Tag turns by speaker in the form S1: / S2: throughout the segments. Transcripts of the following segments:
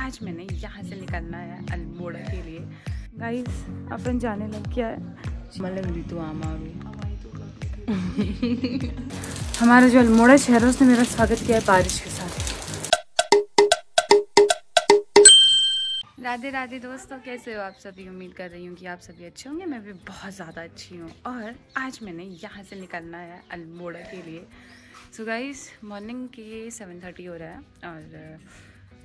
S1: आज मैंने यहाँ से निकलना है अल्मोड़ा के लिए। गाइस अपन जाने लग गया है हमारा जो अल्मोड़ा शहर है उसने मेरा स्वागत किया है बारिश के साथ। राधे राधे दोस्तों, कैसे हो आप सभी? उम्मीद कर रही हूँ कि आप सभी अच्छे होंगे। मैं भी बहुत ज़्यादा अच्छी हूँ और आज मैंने यहाँ से निकलना है अल्मोड़ा के लिए। सो गाइस मॉर्निंग के 7:30 हो रहा है और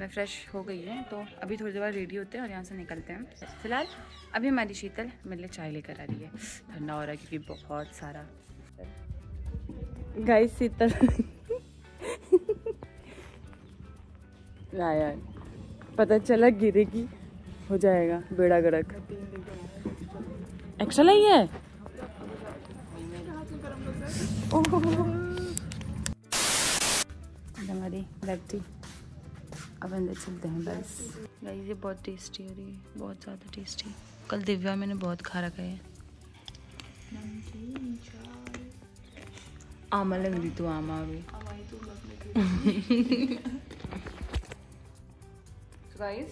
S1: मैं फ़्रेश हो गई हूँ, तो अभी थोड़ी देर बाद रेडी होते हैं और यहाँ से निकलते हैं। फिलहाल अभी हमारी शीतल मेरे लिए चाय लेकर आ रही है। ठंडा हो रहा है क्योंकि बहुत सारा गाइस शीतल यार पता चला गिरेगी, हो जाएगा बेड़ा गर्क। एक्स्ट्रा लाई है हमारी लगती। अब अंदर चलते हैं बस। गाइस ये बहुत टेस्टी हो रही है, बहुत ज़्यादा टेस्टी। कल दिव्या मैंने बहुत खा रखा है। आमा लग रही तू आमा गाइस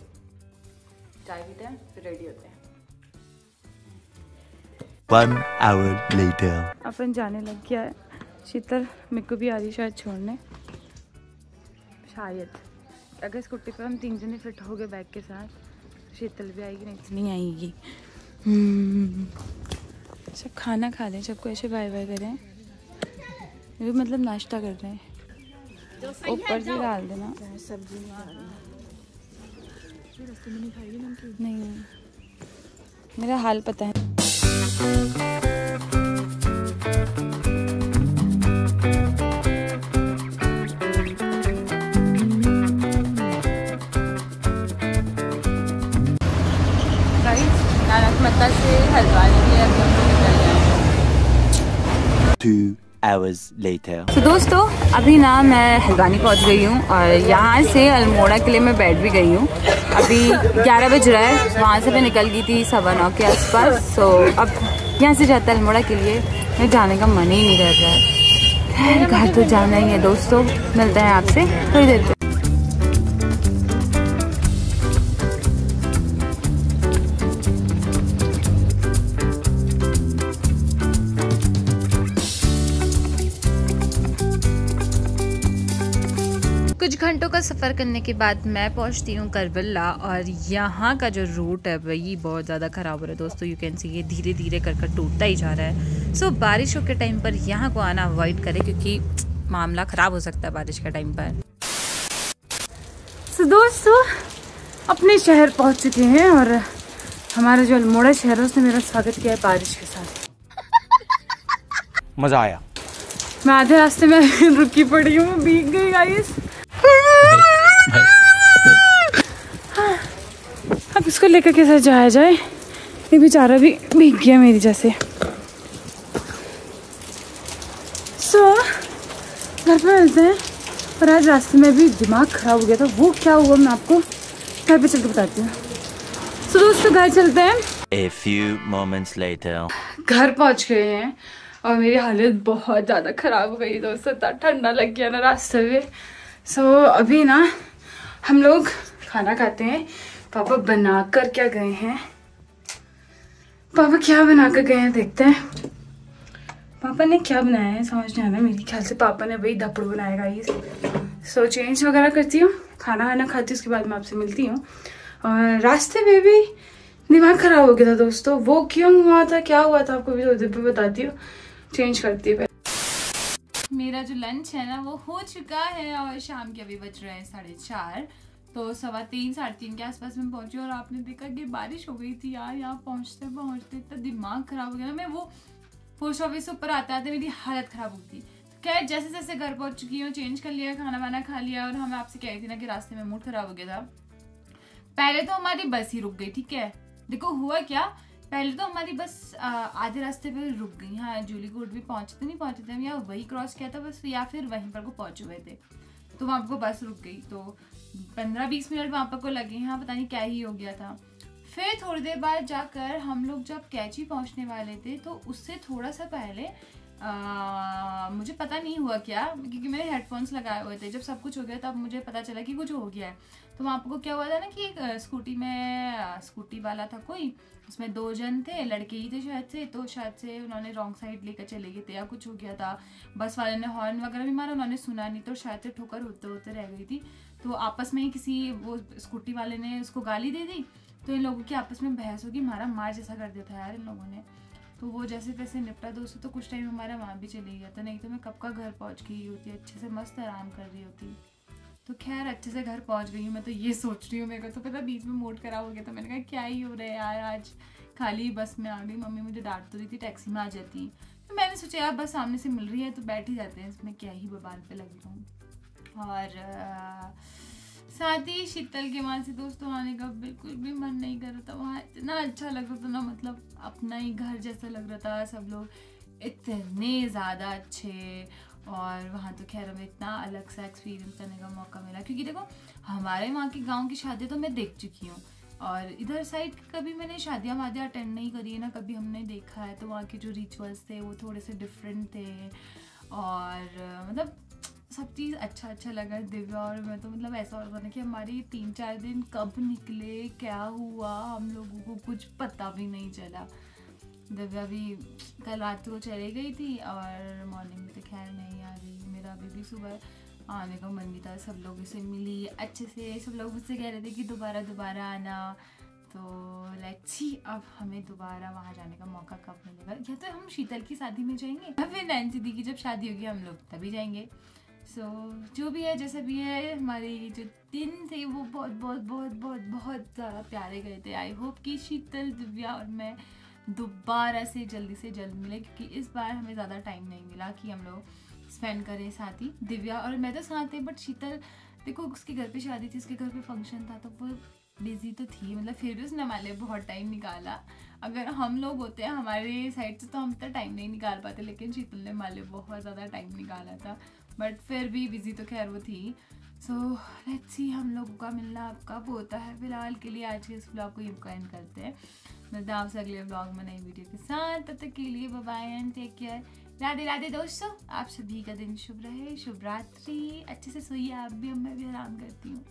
S1: चाय पीते हैं फिर रेडी होते हैं।
S2: 1 hour later
S1: अपन जाने लग गया है। शीतल मेरे को भी आ रही शायद छोड़ने, शायद अगर स्कूटी पे हम 3 जने फिट हो गए बैग के साथ। शीतल भी आएगी, नहीं आएगी। सब खाना खा लें, सबको ऐसे बाय बाय करें। ये मतलब नाश्ता कर रहे हैं। ऊपर से डाल देना सब्जी नहीं, मेरा हाल पता है। नानकमत्ता से हल्द्वानी के लिए अभी हम लोग निकल गए हैं।
S2: 2 hours later
S1: तो दोस्तों अभी ना मैं हल्द्वानी पहुंच गई हूँ और यहाँ से अल्मोड़ा के लिए मैं बैठ भी गई हूँ। अभी 11 बज रहा है, वहाँ से मैं निकल गई थी 9:15 के आसपास। तो अब यहाँ से जाता है अल्मोड़ा के लिए, मैं जाने का मन ही नहीं कर रहा है। खैर घर तो जाना ही है दोस्तों। मिलते हैं आपसे थोड़ी देर पे। कुछ घंटों का सफ़र करने के बाद मैं पहुंचती हूँ करबला और यहाँ का जो रूट है वही बहुत ज़्यादा ख़राब हो रहा है दोस्तों। यू कैन सी ये धीरे धीरे कर टूटता ही जा रहा है। सो बारिशों के टाइम पर यहाँ को आना अवॉइड करें क्योंकि मामला ख़राब हो सकता है बारिश के टाइम पर। सो दोस्तों अपने शहर पहुँच चुके हैं और हमारा जो अल्मोड़ा शहर है उसने मेरा स्वागत किया है बारिश के साथ।
S2: मजा आया।
S1: मैं आधे रास्ते में रुकी पड़ी हूँ, भीग गई गाइस। अब इसको लेकर कैसे जाया जाए, ये बेचारा भी भीग गया मेरी जैसे। सो घर पे मिलते हैं। पर आज रास्ते में भी दिमाग खराब हो गया था, वो क्या हुआ मैं आपको घर पे चल के बताती हूँ। सो दोस्तों घर चलते हैं।
S2: A few moments later
S1: घर पहुँच गए हैं और मेरी हालत बहुत ज़्यादा ख़राब हो गई दोस्तों। इतना ठंडा लग गया ना रास्ते में। सो अभी ना हम लोग खाना खाते हैं। पापा बना कर क्या गए हैं, पापा क्या बना कर गए हैं देखते हैं। पापा ने क्या बनाया है समझ नहीं आ रहा। मेरे ख्याल से पापा ने वही धपड़ बनाएगा ये। सो चेंज वगैरह करती हूँ, खाना वाना खाती हूँ, उसके बाद मैं आपसे मिलती हूँ। और रास्ते में भी दिमाग ख़राब हो गया था दोस्तों, वो क्यों हुआ था क्या हुआ था आपको भी थोड़ी देर पे बताती हूँ। चेंज करती है। मेरा जो लंच है ना वो हो चुका है और शाम के अभी बज रहे हैं 4:30। तो 3:15 3:30 के आसपास में पहुंची और आपने देखा कि बारिश हो गई थी यार। यहाँ पहुंचते पहुंचते इतना दिमाग खराब हो गया ना। मैं वो पोस्ट ऑफिस से ऊपर आते आते मेरी हालत खराब हो गई। खैर जैसे जैसे घर पहुंच चुकी हूँ, चेंज कर लिया, खाना वाना खा लिया और हमें आपसे कह रही थी ना कि रास्ते में मूड खराब हो गया था। पहले तो हमारी बस ही रुक गई, ठीक है। देखो हुआ क्या, पहले तो हमारी बस आधे रास्ते पे रुक गई। हाँ जूली कोट भी पहुंचते नहीं पहुंचे थे हम, या वही क्रॉस किया था बस, या फिर वहीं पर को पहुंचे हुए थे। तो वहाँ पर बस रुक गई, तो 15-20 मिनट वहाँ पर को लगे। हाँ पता नहीं क्या ही हो गया था। फिर थोड़ी देर बाद जाकर हम लोग जब कैची पहुँचने वाले थे तो उससे थोड़ा सा पहले मुझे पता नहीं हुआ क्या, क्योंकि मेरे हेडफोन्स लगाए हुए थे। जब सब कुछ हो गया तब मुझे पता चला कि कुछ हो गया है। तो वहाँ आपको क्या हुआ था ना कि एक स्कूटी वाला था कोई, उसमें 2 जन थे, लड़के ही थे शायद से, तो शायद से उन्होंने रॉन्ग साइड लेकर चले गए थे या कुछ हो गया था। बस वाले ने हॉर्न वगैरह भी मारा, उन्होंने सुना नहीं, तो शायद से ठोकर होते होते रह गई थी। तो आपस में ही किसी वो स्कूटी वाले ने उसको गाली दे दी, तो इन लोगों की आपस में बहस होगी, मारा मार जैसा कर दिया था यार इन लोगों ने। तो वो जैसे तैसे निपटा दोस्तों, तो कुछ टाइम हमारा वहाँ भी चले गया था, नहीं तो मैं कब का घर पहुँच गई होती, अच्छे से मस्त आराम कर रही होती। तो खैर अच्छे से घर पहुँच गई हूँ। मैं तो ये सोच रही हूँ, मेरे को तो पता बीच में मूड खराब हो गया था, मैंने कहा क्या ही हो रहा है यार, आज खाली बस में आ गई। मम्मी मुझे डांट तो रही थी टैक्सी में आ जाती, तो मैंने सोचा यार बस सामने से मिल रही है तो बैठ ही जाते हैं, इसमें क्या ही बवाल पे लगी रहूँ। और साथ ही शीतल के वहाँ से दोस्तों आने का बिल्कुल भी मन नहीं कर रहा था। वहाँ इतना अच्छा लग रहा था ना, मतलब अपना ही घर जैसा लग रहा था, सब लोग इतने ज़्यादा अच्छे। और वहाँ तो खैर हमें इतना अलग सा एक्सपीरियंस करने का मौका मिला, क्योंकि देखो हमारे वहाँ की गांव की शादी तो मैं देख चुकी हूँ, और इधर साइड कभी मैंने शादियाँ वादियाँ अटेंड नहीं करी है ना, कभी हमने देखा है। तो वहाँ के जो रिचुअल्स थे वो थोड़े से डिफरेंट थे, और मतलब सब चीज़ अच्छा लगा। दिव्या और मैं तो मतलब ऐसा हो रहा था कि हमारे 3-4 दिन कब निकले, क्या हुआ, हम लोगों को कुछ पता भी नहीं चला। दिव्या भी कल रात को चली गई थी, और मॉर्निंग में तो खैर नहीं आ रही। मेरा अभी भी सुबह आने का मन नहीं था, सब लोगों से मिली अच्छे से, सब लोग मुझसे कह रहे थे कि दोबारा आना। तो लेट्स सी अब हमें दोबारा वहाँ जाने का मौका कब मिलेगा, या तो हम शीतल की शादी में जाएंगे, या फिर नैन्सी दी की जब शादी होगी हम लोग तभी जाएंगे। सो जो भी है जैसा भी है, हमारे जो दिन थे वो बहुत बहुत बहुत बहुत बहुत ज़्यादा प्यारे गए थे। आई होप कि शीतल, दिव्या और मैं दोबारा से जल्द मिले, क्योंकि इस बार हमें ज़्यादा टाइम नहीं मिला कि हम लोग स्पेंड करें साथ ही। दिव्या और मैं तो साथ थे, बट शीतल देखो उसके घर पे शादी थी, उसके घर पे फंक्शन था, तो वो बिजी तो थी, मतलब फिर भी उसने हमारे लिए बहुत टाइम निकाला। अगर हम लोग होते हैं हमारे साइड से तो हम इतना टाइम नहीं निकाल पाते, लेकिन शीतल ने हमारे लिए बहुत ज़्यादा टाइम निकाला था, बट फिर भी बिजी तो खैर वो थी। सो लेट्स सी हम लोगों का मिलना अब कब होता है। फिलहाल के लिए आज के इस ब्लॉग को यहीं एंड करते हैं, मिलते हैं आपसे अगले ब्लॉग में नई वीडियो के साथ। तब तक के लिए bye bye and take care. Radhe Radhe दोस्तों, आप सभी का दिन शुभ रहे, शुभ रात्रि, अच्छे से सोइए आप भी, मैं भी आराम करती हूँ।